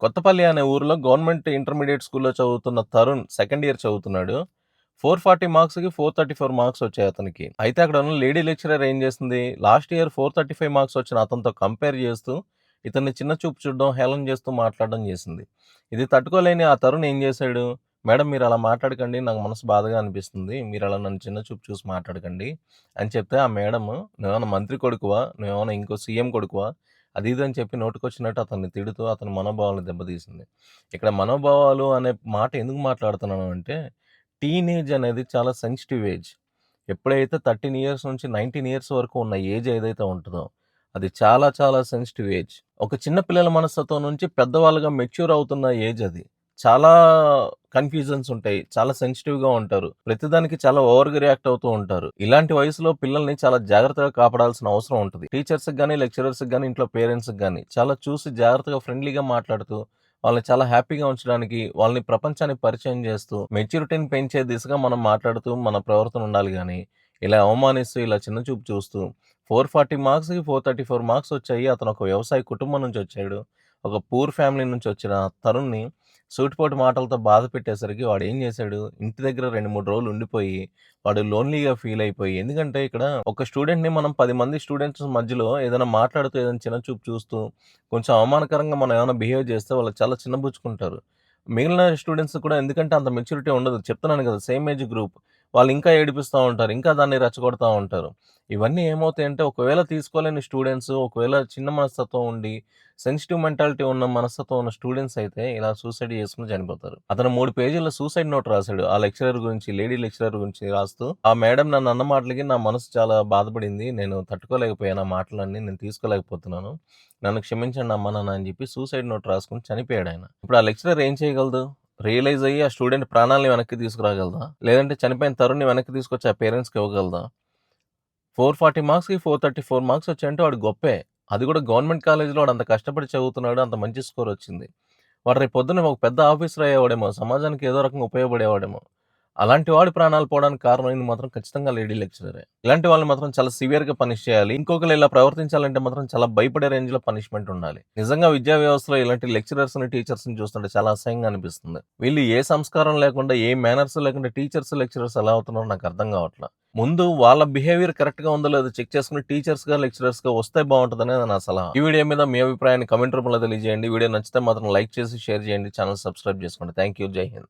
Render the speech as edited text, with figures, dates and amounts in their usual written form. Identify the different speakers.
Speaker 1: కొత్తపల్లి అనే ఊర్లో government intermediate స్కూల్‌లో చదువుతున్న తరుణ్ సెకండ్ ఇయర్ చదువుతున్నాడు. 440 మార్క్స్‌కి 434 మార్క్స్ వచ్చాయి అతనికి. అయితే అక్కడ ఉన్న లేడీ లెక్చరర్ ఏం చేసింది, లాస్ట్ ఇయర్ 435 మార్క్స్ వచ్చిన అతనితో కంపేర్ చేస్తూ, ఇతన్ని చిన్న చూపు చూడడం, హేళన చేస్తూ మాట్లాడడం చేసింది. ఇది తట్టుకోలేని ఆ తరుణ్ ఏం చేశాడు, "మేడం మీరు అలా మాట్లాడకండి. నాకు మనసు బాధగా అనిపిస్తుంది. మీరు అలా నన్ను చిన్న చూపు చూసి మాట్లాడకండి" అని చెప్తే ఆ మేడము, "నువ్వేమన్నా మంత్రి కొడుకువా? నువ్వేమన్నా ఇంకో సీఎం కొడుకువా?" అది ఇది అని చెప్పి నోటికొచ్చినట్టు అతన్ని తిడుతూ అతని మనోభావాలను దెబ్బతీసింది. ఇక్కడ మనోభావాలు అనే మాట ఎందుకు మాట్లాడుతున్నాను అంటే, టీనేజ్ అనేది చాలా సెన్సిటివ్ ఏజ్. ఎప్పుడైతే 13 ఇయర్స్ నుంచి 19 ఇయర్స్ వరకు ఉన్న ఏజ్ ఏదైతే ఉంటదో, అది చాలా చాలా సెన్సిటివ్ ఏజ్. ఒక చిన్న పిల్లల మనస్తత్వం నుంచి పెద్దవాళ్ళుగా మెచ్యూర్ అవుతున్న ఏజ్ అది. చాలా కన్‌ఫ్యూజన్స్ ఉంటాయి. చాలా సెన్సిటివ్‌గా ఉంటారు. ప్రతిదానికి చాలా ఓవర్‌గా రియాక్ట్ అవుతూ ఉంటారు. ఇలాంటి వయసులో పిల్లల్ని చాలా జాగ్రత్తగా కాపాడాల్సిన అవసరం ఉంటది. టీచర్స్‌కి గాని, లెక్చరర్స్‌కి గాని, ఇంట్లో పేరెంట్స్‌కి గాని చాలా చూసి జాగ్రత్తగా ఫ్రెండ్లీగా మాట్లాడుతూ, వాళ్ళని చాలా హ్యాపీగా ఉంచడానికి, వాళ్ళని ప్రపంచానికి పరిచయం చేస్తూ, మెచ్యూరిటీని పెంచే దిశగా మనం మాట్లాడుతూ మన ప్రవర్తన ఉండాలి గానీ, ఇలా అవమానిస్తూ, ఇలా చిన్న చూపు చూస్తూ 440 మార్క్స్‌కి 434 మార్క్స్ వచ్చాయి. అతను ఒక వ్యవసాయ కుటుంబం నుంచి వచ్చాడు. ఒక పూర్ ఫ్యామిలీ నుంచి వచ్చిన తరుణ్‌ని సూటిపోటి మాటలతో బాధ పెట్టేసరికి వాడేం చేశాడు, ఇంటి దగ్గర 2, 3 రోజులు ఉండిపోయి, వాడు లోన్‌లీగా ఫీల్ అయిపోయి, ఎందుకంటే ఇక్కడ ఒక స్టూడెంట్‌ని మనం 10 మంది స్టూడెంట్స్ మధ్యలో ఏదైనా మాట్లాడుతూ, ఏదైనా చిన్న చూపు చూస్తూ, కొంచెం అవమానకరంగా మనం ఏమైనా బిహేవ్ చేస్తే వాళ్ళు చాలా చిన్నబుచ్చుకుంటారు. మిగిలిన స్టూడెంట్స్ కూడా ఎందుకంటే అంత మెచ్యూరిటీ ఉండదు. చెప్తున్నాను కదా! Same age group. వాళ్ళు ఇంకా ఏడిపిస్తా ఉంటారు. ఇంకా దాన్ని రెచ్చగొడతా ఉంటారు. ఇవన్నీ ఏమవుతాయంటే ఒకవేళ తీసుకోలేని స్టూడెంట్స్, ఒకవేళ చిన్న మనస్తత్వం ఉండి, సెన్సిటివ్ మెంటాలిటీ ఉన్న మనస్తత్వం ఉన్న స్టూడెంట్స్ అయితే ఇలా సూసైడ్ చేసుకొని చనిపోతారు. అతను 3 పేజీల సూసైడ్ నోట్ రాసాడు. ఆ లెక్చరర్ గురించి, లేడీ లెక్చరర్ గురించి రాస్తూ, "ఆ మేడం నన్ను అన్న మాటలకి నా మనసు చాలా బాధపడింది. నేను తట్టుకోలేకపోయాను ఆ మాటలన్నీ. నేను తీసుకోలేకపోతున్నాను. నన్ను క్షమించండి అమ్మా, నాన్న" అని చెప్పి సూసైడ్ నోట్ రాసుకొని చనిపోయాడాయన. ఇప్పుడు ఆ లెక్చరర్ ఏం చేయగలదు? రియలైజ్ అయ్యి ఆ స్టూడెంట్ ప్రాణాల్ని వెనక్కి తీసుకురాగలదా? లేదంటే చనిపోయిన తరుణ్‌ని వెనక్కి తీసుకొచ్చి ఆ పేరెంట్స్‌కి ఇవ్వగలదా? 440 మార్క్స్‌కి 434 మార్క్స్ వచ్చాయంటే వాడు గొప్పే. అది కూడా గవర్నమెంట్ కాలేజ్‌లో వాడు అంత కష్టపడి చదువుతున్నాడు. అంత మంచి స్కోర్ వచ్చింది. వాడు రేపు పొద్దున్న ఒక పెద్ద ఆఫీసర్ అయ్యేవాడేమో. సమాజానికి ఏదో రకంగా ఉపయోగపడేవాడేమో. అలాంటి వాడి ప్రాణాలు పోవడానికి కారణమైంది మాత్రం ఖచ్చితంగా లేడీ లెక్చరరే. ఇలాంటి వాళ్ళని మాత్రం చాలా సివియర్‌గా పనిష్ చేయాలి. ఇంకొకళ్ళు ఇలా ప్రవర్తించాలంటే మాత్రం చాలా భయపడే రేంజ్‌లో పనిష్మెంట్ ఉండాలి. నిజంగా విద్యా వ్యవస్థలో ఇలాంటి లెక్చరర్స్‌ని, టీచర్స్‌ని చూస్తుంటే చాలా అసహ్యంగా అనిపిస్తుంది. వీళ్ళు ఏ సంస్కారం లేకుండా, ఏ మేనర్స్ లేకుండా టీచర్స్, లెక్చరర్స్ ఎలా అవుతున్నారో నాకు అర్థం కావట్ల. ముందు వాళ్ళ బిహేవియర్ కరెక్ట్‌గా ఉందో లేదో చెక్ చేసుకొని టీచర్స్‌గా, లెక్చరర్స్‌గా వస్తే బావుంటదనేది నా సలహా. ఈ వీడియో మీద మీ అభిప్రాయాన్ని కామెంట్ రూపంలో తెలియజేయండి. వీడియో నచ్చితే మాత్రం లైక్ చేసి, షేర్ చేయండి. ఛానెల్ సబ్స్క్రైబ్ చేసుకోండి. Thank you. జై హింద్.